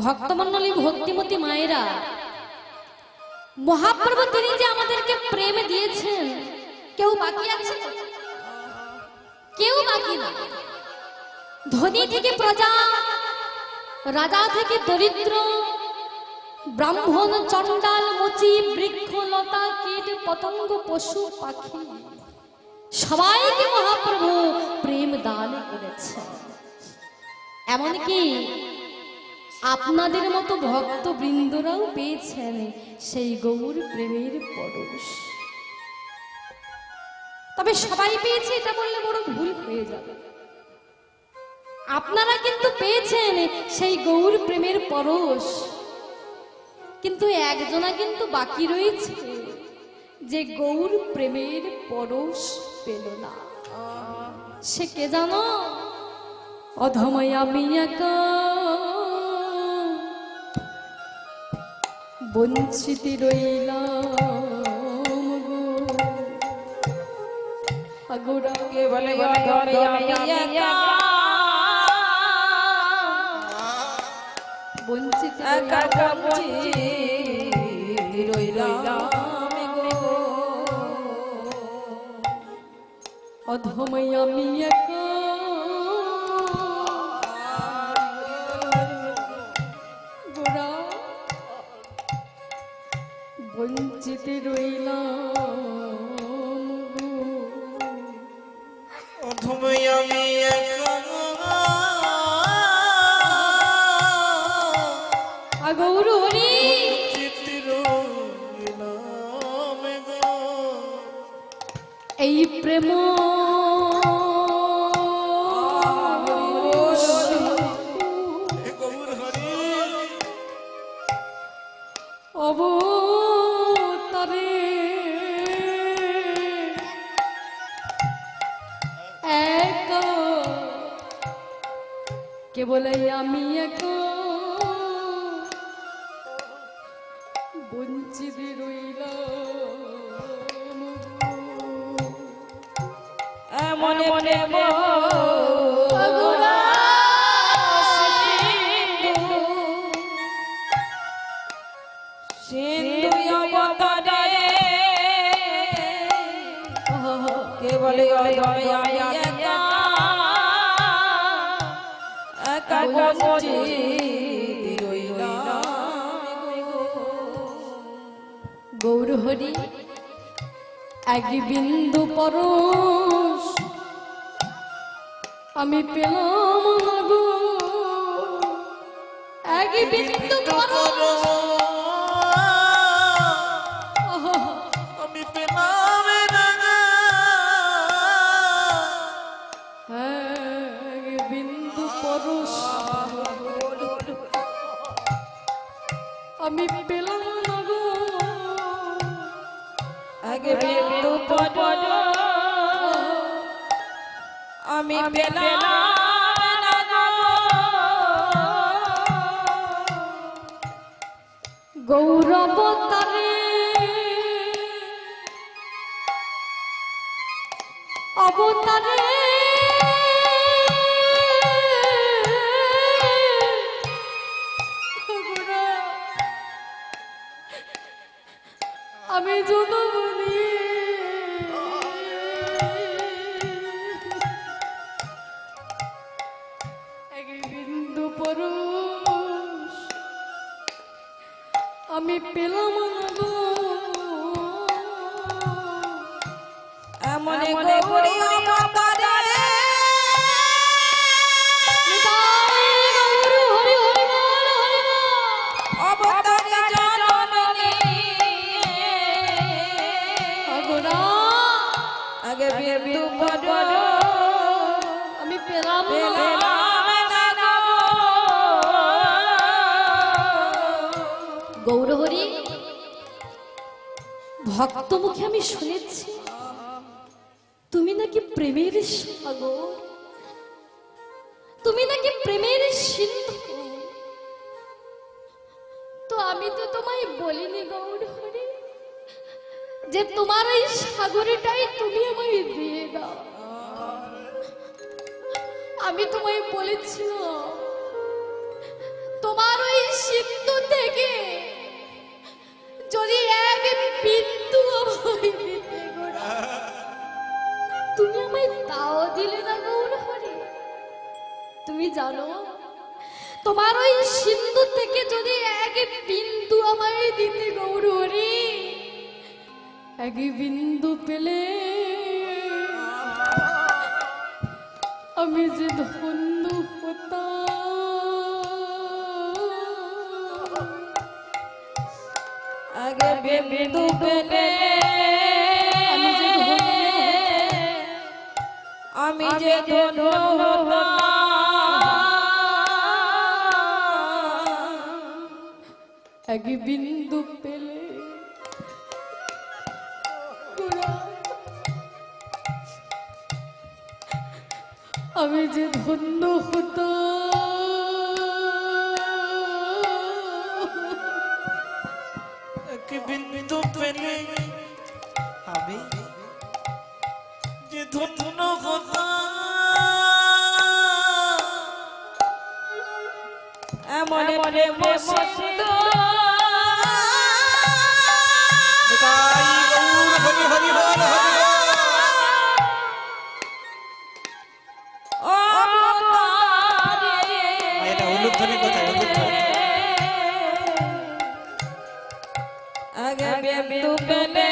ভক্তমণ্ডলী ভক্তিমতী মায়েরা, মহাপ্রভু তিনি যে আমাদেরকে প্রেম দিয়েছেন, কেউ বাকি আছে? কেউ বাকি না। ধনী থেকে প্রজা, রাজা থেকে দরিদ্র, ব্রাহ্মণ, চণ্ডাল, মুচি, বৃক্ষ, লতা, কীট, পতঙ্গ, পশু, পাখি, সবাইকে মহাপ্রভু প্রেম দান করেছে। এমনকি আপনাদের মতো ভক্ত বৃন্দরাও পেয়েছেন সেই গৌর প্রেমের পরশ। তবে সবাই পেয়েছে এটা বললে বড় ভুল হয়ে যাবে। আপনারা কিন্তু পেয়েছেন সেই গৌর প্রেমের পরশ, কিন্তু একজনা কিন্তু বাকি রয়েছে যে গৌর প্রেমের পরশ পেল না। সে কে জানো? অধময় আমি একা, বঞ্চিত রইলাম গো। আগোরা কে বলে অধময় আমি একা, বঞ্চিত রইলাম গো। অধময় আমি একা, গোরা বঞ্চিত রইলাম গো। অধময় আমি একা, গৌর হরি এই প্রেম অবতারে এক কেবল আমি এক বঞ্চিত রইলাম। মনে মনে সিন্ধু অবতারে কেবল একা বঞ্চিত রইলাম। গৌর হরি এক বিন্দু পরশ আমি পেলাম না গো। এক বিন্দু পরশ আমি পেলাম না গো। এক বিন্দু পরশ আমি পেলাম না গো। আগে বিন্দু পরশ আমি পেলাম না গো। গৌরবতারে অবতারে আমি জনমনি এক বিন্দু পরশ আমি পেলাম না গো। এমন গৌরী অবতারে অবতারে জননী আগে বিন্দু পরশ আমি পেলাম না গো। গৌর হরি ভক্ত মুখে আমি শুনেছি তুমি নাকি প্রেমের সাগর, তুমি নাকি প্রেমের সিন্ধু। তো আমি তো তোমায় বলিনি গৌর হরি যে তোমার এই সাগরটাই তুমি আমায় দিয়ে দাও। আমি তোমায় বলেছিলাম তোমার ওই তুমি জানো তোমার ওই সিন্ধু থেকে যদি এক বিন্দু আমায় দিতে গৌরহরি, এক বিন্দু পেলে আমি যে ধন্য হতাম। আগে বিন্দু পেলে আমি যে ধন্য হতাম। এক বিন্দু পেলে আমি যে ধন্য হতাম। এক বিন্দু পেলে আমি যে ধন্য হতাম। এমন প্রেম সিন্ধু হরি হরি বল হরি ও তারে এটা উলুধ্বনি কোথায় উলুধ্বনি আগে বিন্দু পেলে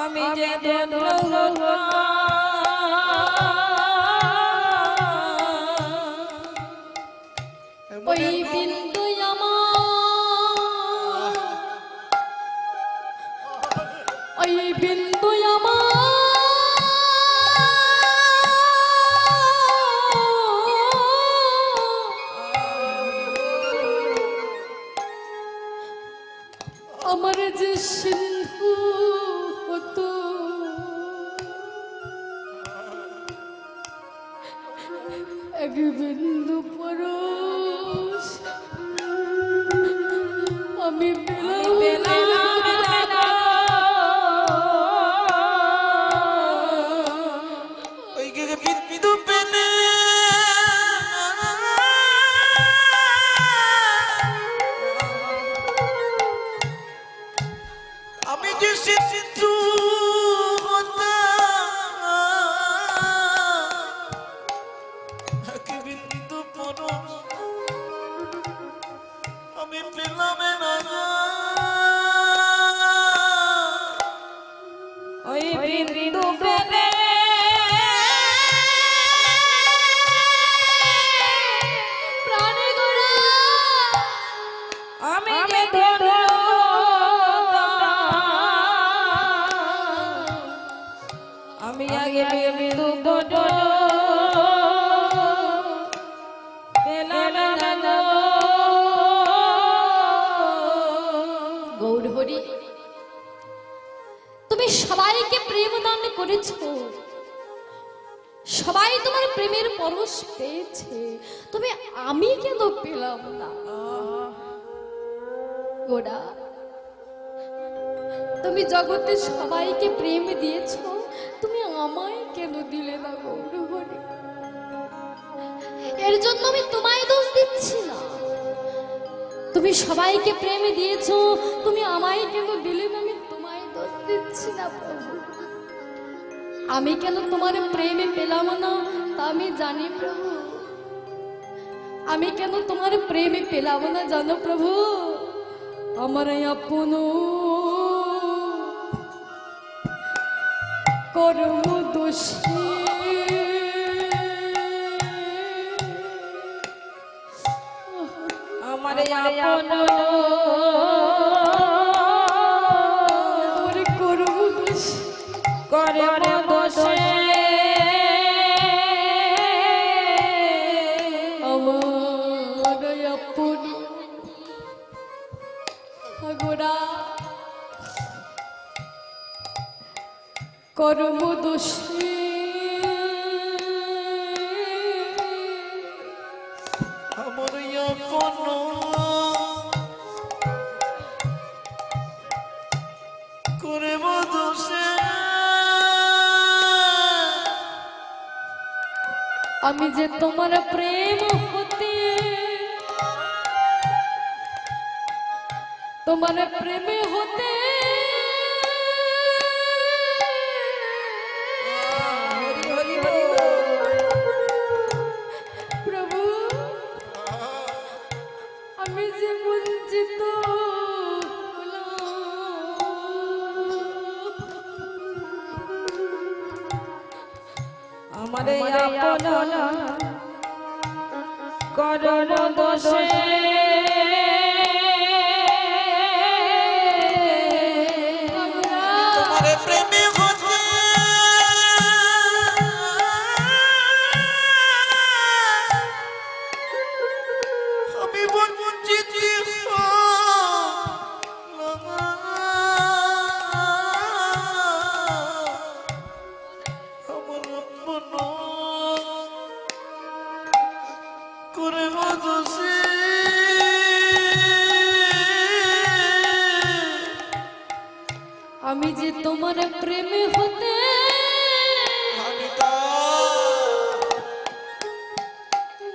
আমি যে ধন্য হতাম। ওই বিন্দু আমার, ওই বিন্দু আমার যে সিন্ধু হতো, এক বিন্দু পরশ আমি পেলাম না। ওই বিন্দু পেলে আমি যে সিন্ধু হতাম। এক বিন্দু পরশ আমি পেলাম না। ওই বিন্দু পেলে প্রাণে গোড়া আমি যে ধন্য হতাম। আমি আগে বিন্দু পেলাম না। গৌরহরি, তুমি সবাইকে প্রেম দান করেছো, সবাই তোমার প্রেমের পরশ পেয়েছে, তবে আমি কেন পেলাম না? গোড়া, তুমি জগতে সবাইকে প্রেম দিয়েছো, তুমি আমায় কেন দিলে না গৌরহরি? এর জন্য আমি তোমায় দোষ দিচ্ছি না। তুমি সবাইকে প্রেম দিয়েছো, তুমি আমায় কেন দিলে না? আমি তোমায় দোষ দিচ্ছি না প্রভু। আমি কেন তোমার প্রেমে পেলাম না তা আমি জানি প্রভু। আমি কেন তোমার প্রেমে পেলাম না জানো প্রভু? আমার আপন কর্ম দোষী আমার আপন কর্ম দোষী কর্ম দোষে আমার আপন গোড়া কর্ম দোষী আমার আপন করে বদোষে আমি যে তোমার প্রেম হতে, তোমার প্রেমে হতে হরি হরি হরি আপনা করম দোষে তোমার প্রেমে হতে আমি বঞ্চিত আমার আপন করে বদসে আমি যে তোমার প্রেমে হতে আমি তা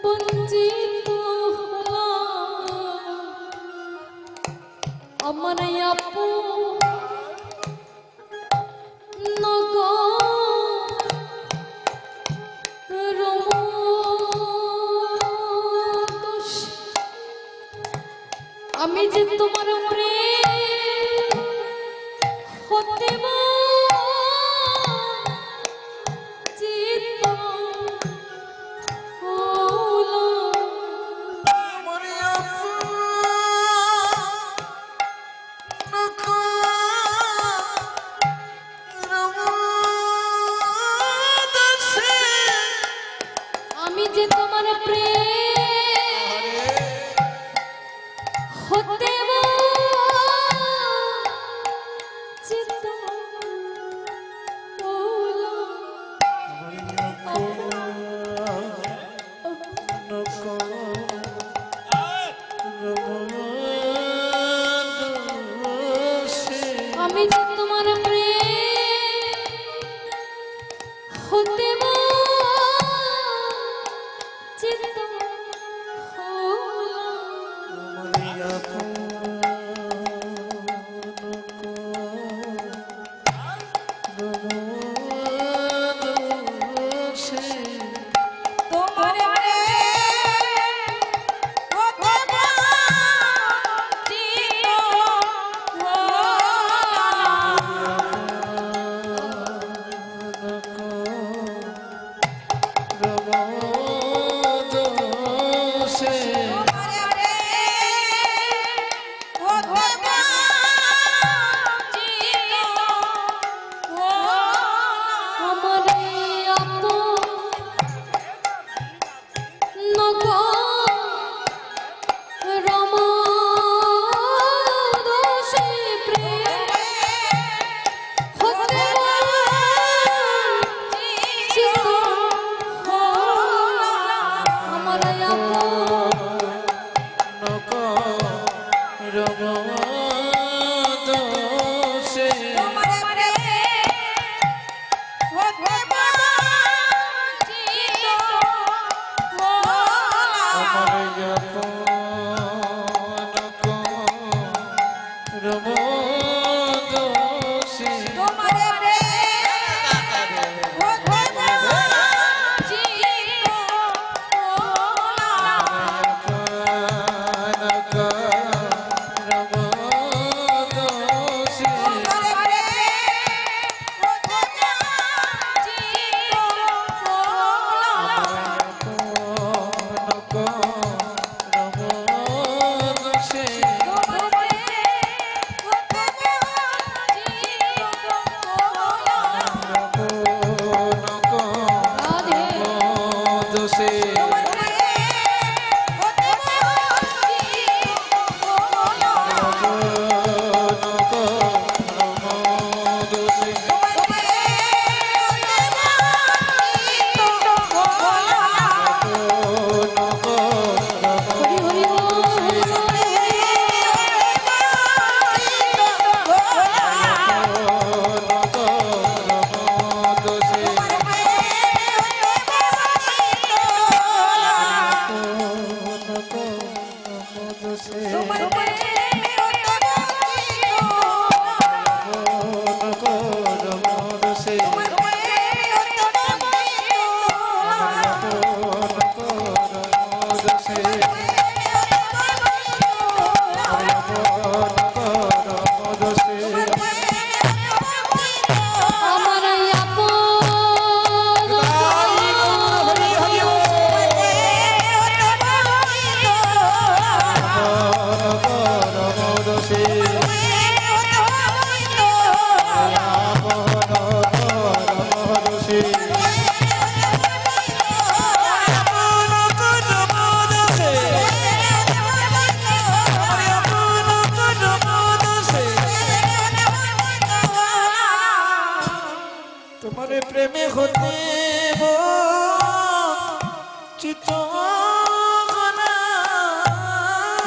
বঞ্চিত হলাম। আমার আপন আমি যে তোমার প্রেম হতে বঞ্চিত হলাম। আমার আপন করবদসে আমি যে তোমার প্রেম হতে বঞ্চিত আমি যে তোমার প্রেম হতে বঞ্চিত হলাম। তোমার আমার আপন রমদোষে প্রেম হতে বঞ্চিত হলাম। আমার রমদসে আমার আপন রমদসে রমদসে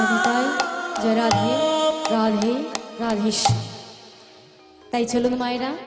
জনতাই জয় রাধে রাধে রাধেশ্বর। তাই চলুন মায়েরা